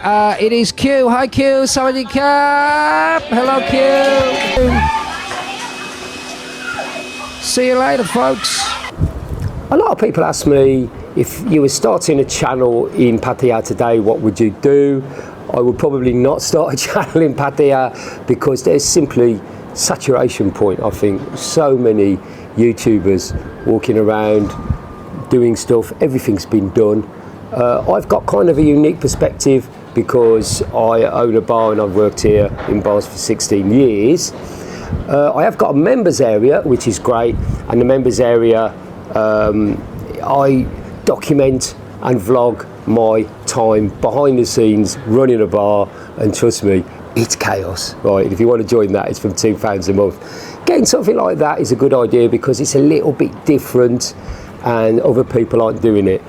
It is Q. Hi Q. Sawadee Cap. Hello Q. See you later, folks. A lot of people ask me, if you were starting a channel in Pattaya today, what would you do? I would probably not start a channel in Pattaya because there's simply saturation point. I think so many YouTubers walking around doing stuff, everything's been done. I've got kind of a unique perspective because I own a bar and I've worked here in bars for 16 years. I have got a members area, which is great, and the members area I document and vlog my time behind the scenes running a bar, and trust me, it's chaos, right? If you want to join that, it's from £2 a month. Getting something like that is a good idea because it's a little bit different and other people aren't doing it.